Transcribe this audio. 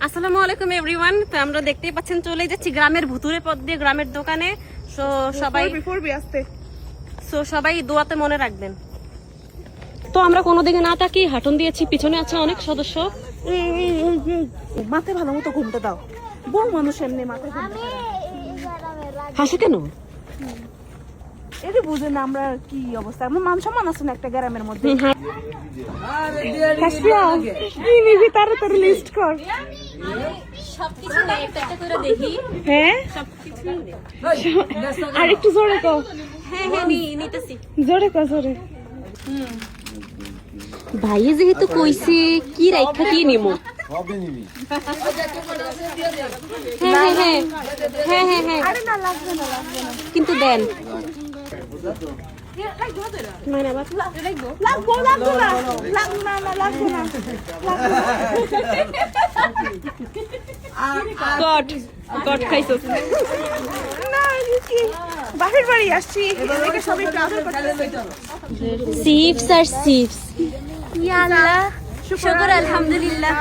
আসসালামু আলাইকুম এভরিওয়ান। তো আমরা দেখতেই পাচ্ছেন চলে যাচ্ছি গ্রামের ভুতুরে পথ দিয়ে গ্রামের দোকানে। সবাই দোয়াতে মনে রাখবেন। তো আমরা কোনো দিকে না তাকিয়ে হাঁটন দিয়েছি, পিছনে আছে অনেক সদস্য। মাথায় ভালো মতো ঘুমতে দাও, বউ মানুষ এমনি মাথায় হাসে কেন? এটা বুঝে না আমরা কি অবস্থা। আমার মান সম্মান আছে না একটা গ্রামের মধ্যে। তাড়াতাড়ি লিস্ট কর। হ্যাঁ আর একটু জোরে কও। হ্যাঁ নিতেছি। জোরে কও, জোরে। ভাই যেহেতু কইছে কি রাইখা কি নিমো। হ্যাঁ আরে না, লাগবে না। কিন্তু দেন কট খাইছো বাহির বাড়ি আসছি, সবাই চিপস আর চিপস। ইয়া আল্লাহ, শুকর আলহামদুলিল্লাহ।